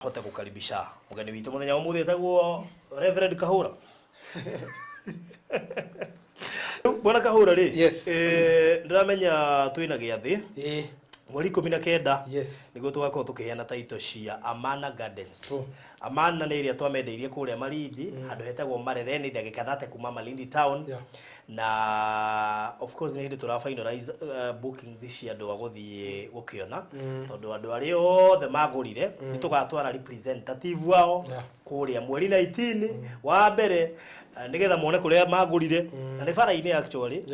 hote kukaribisha mugeni witu muthenya wa muthi etagwo Reverend Kahura. Bwana Kahura ri ndiramenya twina giathi mweri 19 niguo tugakorwo tukiheana taito cia Amana Gardens. Amana nä iria twamendeirie kuria Malindi handu hetagwo Marereni ndagika 30 kuma Malindi town. Na of course nä hĩndĩ tũra finalize bookings cia andũ agũthiĩ gũkĩona tondũ andũ arĩa othe magũrire nĩ tũgatwara representative wao kũrĩa mweri 19 wa mbere nigetha mone kuria magurire na ni bara-ini actually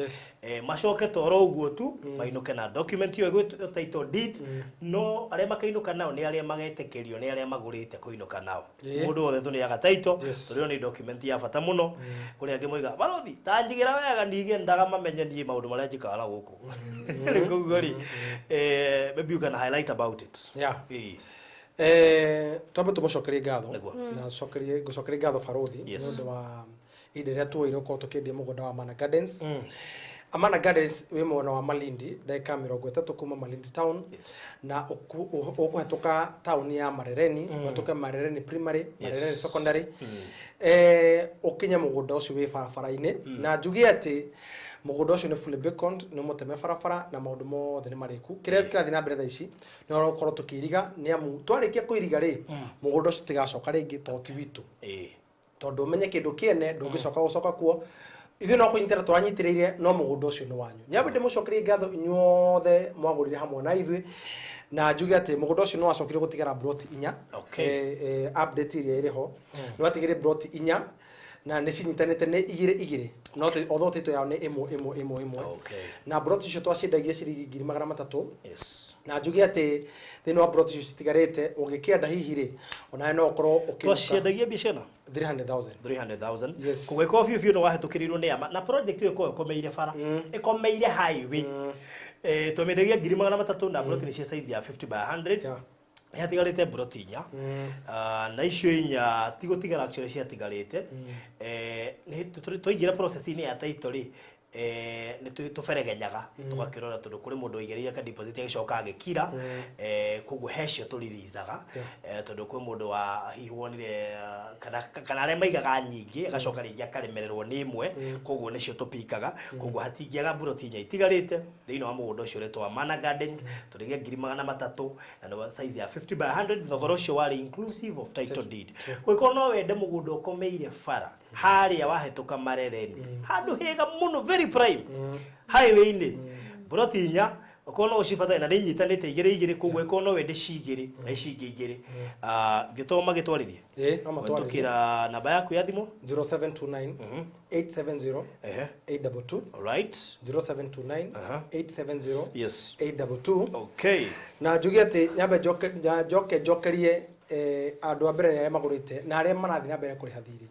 macoke toro uguo tu mainuke na document yo title deed no aria makainuka nao ni aria magetekerio ni aria magurite kuinuka nao mundu wothe tu ni aga title turio ni document ya bata muno kuri angi moiga barothi tanjigira wega ndige ndaga mamenye ni maundu maria njikara guku nguguri maybe you can highlight about it. Tobe tumucokerie ngatho na gucokerie ngatho barothi nondu wa inde ria tuire ko tukendie mugunda wa Amana Gardens. Amana Gardens we mwena wa Malindi ndeka 30 kuma Malindi town na ukuhetoka town ya Marereni watoka Marereni primary Marereni secondary ukinya mugunda ucio we barabara-ini na njugi ati mugunda ucio ni fully beaconed no muteme barabara na maundu mothe ni mariku kiria kirathi na mbere tha ici no rokoro tukiriga ni amu twarikia kuiriga ri mugunda ucio tigacoka ringi toti witu tondu umenye kindu kiene ndungicoka gucoka kuo ithu no kunyitira twanyitiriire no mugunda ucio ni wanyu nyabinde mucokerie ngatho inyuothe mwagurire hamwe na ithui na njuge ati mugunda ucio no acokire gutigara plot 4 update iria iriho no atigire plot 4 na nicinyitanite ni igire no although tito yao ni imwe na plot icio twaciendagia ciringi 300 na njuge ati thini wa plot icio citigarite ungikienda hihi ri ona no okoro twaciendagia bicena 300,000 kugweka biu no wahitukirirwo ni ama na project iyo ikomeire bara ikomeire highway twamendagia 300 na plot ni cia size ya 50 by 100 yatigarite plot 4 na icio 4 tigotigara actually ciatigarite ni tuingira process ini ya title ri ni tuferegenyaga tugakirora tondu kuri mundu igereria ka deposit agicoka agikira kugu hecio turirizaga tondu kwi mundu wa hiwonire kana aria maigaga nyingi agacoka ringi akaremererwo ni imwe kugu nicio tupikaga kugu hatingiaga buroti itigarite thiini wa mugunda ucio retwa Amana Gardens turigia 300 na no size ya 50 by 100 thogora ucio wari inclusive of title deed kwiko no wende mugunda ukomeire bara haria wahetuka Marereni handu hega muno very prime highway ni buroti 4 ukono ucibata na ninyitanite igire kugwe no wende cigire na icingi igire ngitoma gitwaririe no matwaririe tukira namba yaku ya thimu 0729 870 822 alright 0729 870 822 okay na njugi ati nyambe jokerie andu a mbere ni magurite na aria marathi na mbere kuriha thiri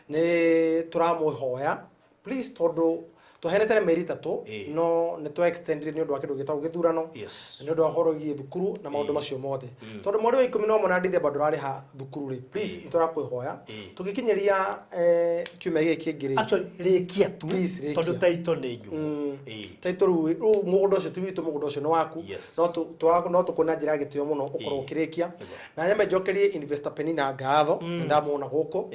ni turamuhoya please tondu tuheretere meri 3 no ni twa extend ni undu wa kindu gitagwo githurano ni undu wa horo gi thukuru na maundu macio mothe tondu mweri wa 11 na ndithemba ndurariha thukuru ri please iturakwĩhoya tugikinyeria kiumia giki ngiri actually rikia tu tondu title ni nyu title ru mugunda ucio tiwitu mugunda ucio ni waku no tukuna njira gitio muno ukorwo ukirikia na nyambe njokerie investor Penina ngatho ndamona guku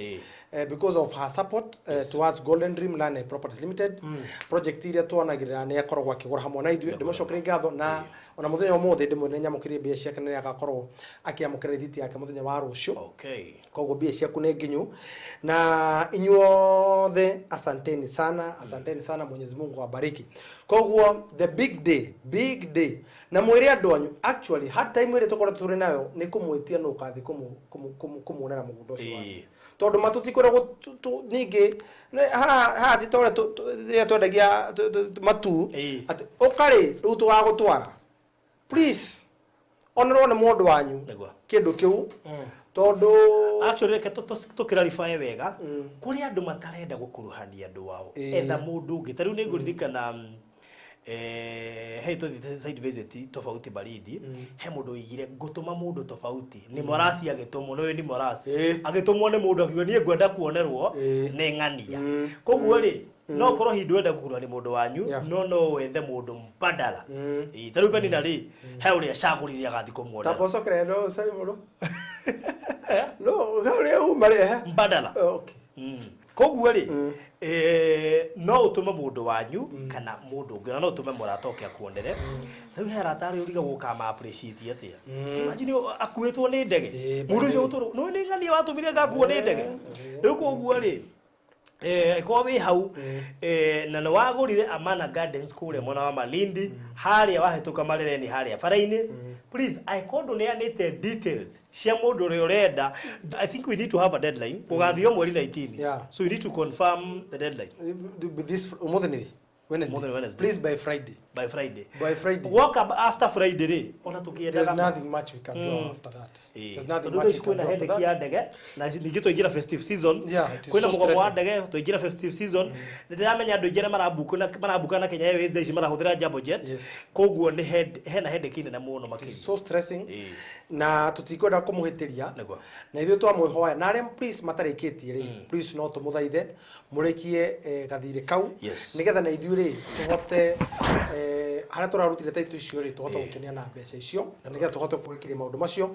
because of her support towards Golden Dream Land Properties Limited project iria tuonagirira ni akorwo akigura hamwe na ithuĩ ndimucokerie ngatho na ona muthenya umuthi ndimwene nyamukirie mbia ciake ni agakorwo akiamukira thiti yake muthenya wa rucio koguo mbia ciaku ni nginyu na inyuothe asanteni sana Mwenyezi Mungu awabariki koguo the big day na mwire andu anyu actually hata imwire tukora turi nayo ni kumwitia no kathi kumuonera mugunda ucio wanyu tondu matutikoragwo ningi ha thitore twendagia matu ati ukari riu tugagutwara please onero ni mundu wanyu kindu kiu tondu actually reke tukirarify wega kuri andu matarenda gukuruhania andu wao etha mundu ungi tariu ni nguririkana hey to the side visit tofauti baridi he mundu igire gutuma mundu tofauti ni morasi agitumwo no ni morasi agitumwo ni mundu akiuga nie ngwenda kuonerwo ni ng'ania koguo ri no korwo hindu wenda gukurwa ni mundu wanyu no wethe mundu mbadala tariu Penina ri he uria caguriria gathi kumwona taposo credo sari mundu No, gale umare ha. Mbadala. Okay. Koguo ri no utume mundu wanyu kana mundu ungi no utume murata oke akuonere riu he arata ari uriga guka ma appreciate atia imagine akuitwo ni ndege mundu ucio uturu no ni ngani watumire ngakuo ni ndege riu koguo ri kwa wi hau na no wagurire Amana Gardens kule mwana wa Malindi haria wahituka marereni haria faraini please I coordinate details cia mundu uri urenda. I think we need to have a deadline ugathio mweri 19 so you need to confirm the deadline with this Wednesday. Please by Friday. By Friday. Walk up after Friday. There's nothing much we can do after that. There's nothing much we can do after that. Na nigito igira festive season. Kwina mugomo wa ndege to igira festive season. Ndiramenya andu igira marabuka na Kenya Airways ici marahuthira Jambo Jet. Koguo ni hena headache na muno makiri. So stressing. Na tutikwenda kumuhitiria. Na ithuĩ twamwĩhoya na arĩa please matarĩkĩtie rĩ please no tũmũthaithe mũrĩkie gathirĩ kau nĩgetha na ithuĩ rĩ tũhote harĩa tũrarutire taitũ icio rĩ tũhote gũkenia na mbeca icio na nĩgetha tũhote kũrĩkĩria maũndũ macio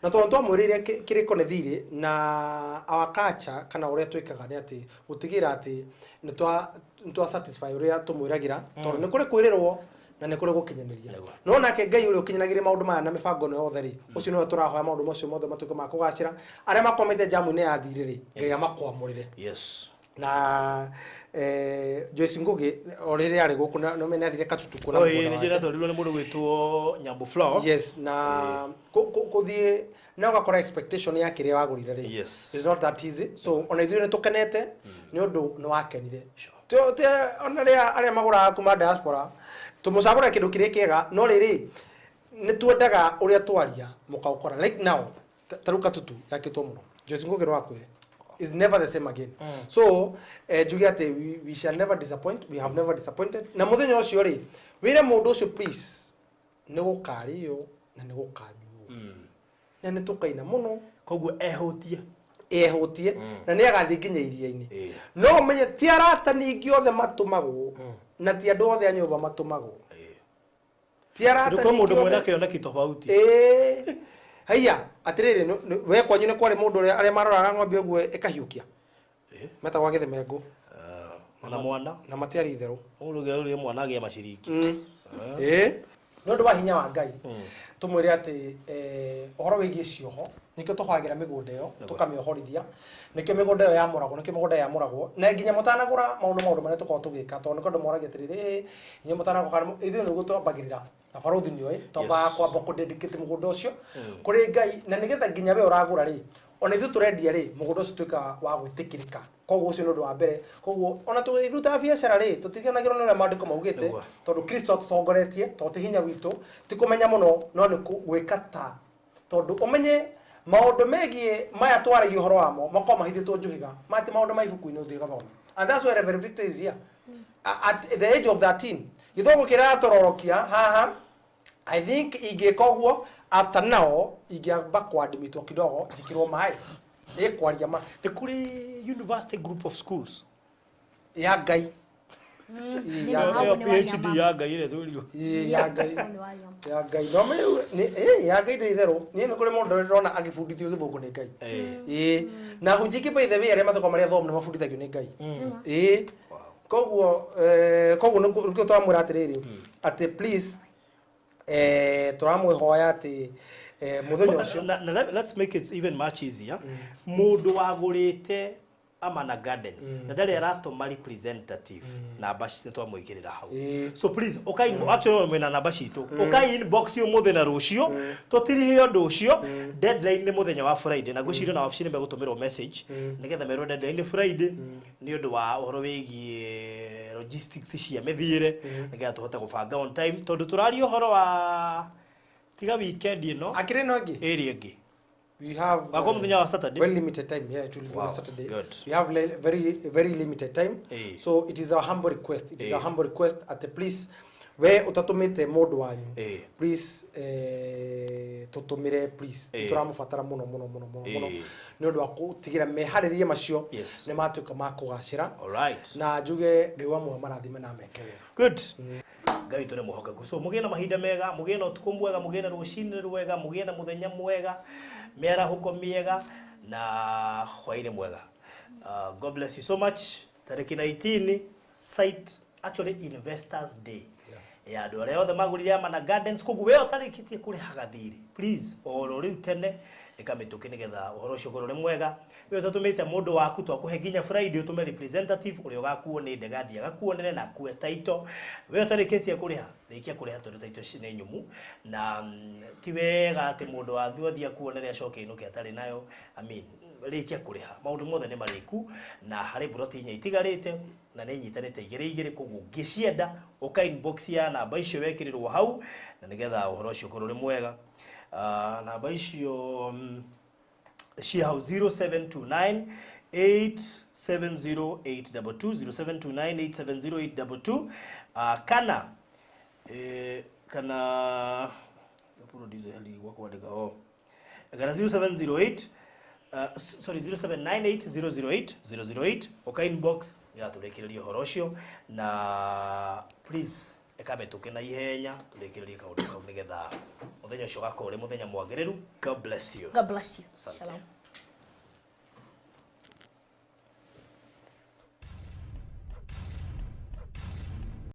na tondũ twamwĩrĩire kĩrĩko nĩ thirĩ na our culture kana ũrĩa twĩkaga nĩ atĩ gũtigĩra atĩ nĩ satisfy ũrĩa tũmwĩragĩra tondũ nĩ kũrĩ kwĩrĩrwo na nä kå rä gå kinyanä no nake Ngai å rä å kinyanagä ria maå ndå maya na mä bango no yothe rä å cio nä we tå rahoya maå ndå macio mothe matuä ke ma kå gacä ra arä a makomete jamu-inä ya thirä rä Ngai amakwamå rä re na Joyce Ngugi o rä rä arä gå kå no mena thire katutuku na nä njä ra twarirwo nä må ndå gwä two Nyambo Flower na gå thiä na ũgakora expectation ya kĩrĩa wagũrire rĩ it's not that easy so ona ithuĩ nĩ tũkenete nĩ ũndũ nĩ wakenire ona arĩa magũraga kuma diaspora tumucagura kindu kiri kiega no riri ni twendaga uria twaria mukaukora like now taruka tutu yakitwo muno Joyce Ngugi wakwe is never the same again so jugi ati we shall never disappoint, we have never disappointed na muthenya ucio ri wire mundu ucio please ni gukario na ni gukanyuo na ni tukaina muno koguo ehutie na ni agathi nginya iria-ini no umenye ti arata ningi othe matumagwo na ti andu othe a nyumba matumagwo ti arata ningi mundu mwena kioneki tofauti haya atiriri we kwanyu ni kwari mundu aria maroraga ng'ombe uguo ikahiukia metagwa Gĩthemengu na mwana na matiari itheru uruge mwana agia maciringi no ndu wa hinya wa Ngai tumwire ati ohoro wigie cioho nikio tuhagira migunda iyo tukamiohorithia nikio migunda iyo yamuragwo nikio migunda yamuragwo na nginya mutanagura maundu maria tukorwo tugika tondu nikondo moragia atiriri nginya mutanagura ithuĩ nĩguo twambagĩrĩra na barothi nĩoĩ twambaga kwamba kũdedicate mugunda ũcio kũrĩ Ngai na nĩgetha nginya we ũragũra rĩ ona ithuĩ tũrendia rĩ mugunda ũcio tuĩkaga wa gwĩtĩkĩrĩka koguo ũcio nĩ ũndũ wa mbere koguo ona tũrutaga biacara rĩ tũtiganagĩrwo nĩ ũrĩa maandĩko maugĩte tondũ Kristo atũtongoretie tondũ ti hinya witũ ti kũmenya mũno no nĩ gwĩka ta tondũ ũmenye maũndũ megie maya twaragia ũhoro wamo makorwo mahithĩtwo njũhiga mati maũndũ ma ibuku-inĩ ũthiĩ gathome and that's why Reverend Victor is here at the age of 13 gĩthomo kĩrĩa atororokia haha I think ingĩka ũguo after now ingĩamba kwadmitwo kidogo njikirwo maĩ kwaria ma nĩ kũrĩ university group of schools ya Ngai PhD ya Ngai ĩrĩa tũrirwo ya Ngai no me ya Ngai ndĩ itherũ niĩ nĩ kũrĩ mũndũ ndĩrona agĩbundithio Gĩthũngũ nĩ Ngai na hunjingi by the way arĩa mathoko marĩa thomo nĩ mabundithagio nĩ Ngai koguo nĩkĩo twamwĩra atĩrĩrĩ atĩ please turamwĩhoya atĩ muthenya ũcio let's make it even much easier mũndũ wagũrĩte Amana Gardens na ndarĩ aratũma representative namba citu twamwĩkĩrĩra hau so please okay actually mwena namba citũ okay inbox ũmũthĩ na rũciũ tũtirihie ũndũ ũcio deadline nĩ mũthenya wa Friday na gwĩciria na wabici nĩ megũtũmĩrwo message nĩgetha merwo deadline nĩ Friday nĩ ũndũ wa ũhoro wĩgiĩ logistics cia mĩthiĩre nĩgetha tũhote gũbanga on time tondũ tũraria ũhoro wa tiga weekend ĩno akĩrĩ no ĩngĩ area ĩngĩ we have Saturday. Very limited time. Yeah, it will be on Saturday. Good. We have very limited time. So it is our humble request. It is our humble request at the please we utatumite mundu wanyu. Please tutumire please. Turamufatara muno ni undu wa gutigira meharirie macio ni matuika ma kugacira. All right. Na njuge Ngai wa mwe marathime na mekere. Good. Ngai tune muhoka guso mugie na mahinda mega mugie na utuku mwega mugie na rucini rwega mugie na muthenya mwega mera huko miega na hwaire mwega. God bless you so much. Tariki 19 site actually Investors Day. Ya do leo the magulire Amana Gardens kugu we otarikitie kuri hagathiri. Please oro riu tene ikamituke nigetha uhoro ucio gorore mwega. We utatumite mundu waku twakuhe ginya Friday utume representative uri ugakuo ni ndegathi agakuonere na kuwe title. We otarikitie kuriha rikia kuriha tondu title cine nyumu na tiwega ati mundu wathuothia kuonere acoke inuke atari nayo. I mean rikia kuriha maundu mothe ni mariku na hari broti inya itigarite na ni nyitanite igire kugu ngicienda uka inbox ya namba icio wekirirwo hau na nigetha uhoro ucio korore mwega. Namba icio cia hau 0729 870822 0729 870822 kana producer hali wako andika kana 0708 sorry 0798008008 oka inbox ya turekereria horo ucio na please ekametuke na ihenya turekereria kaundu kau nigetha muthenya ucio gakore muthenya mwagiriru. God bless you. God bless you. Shalom.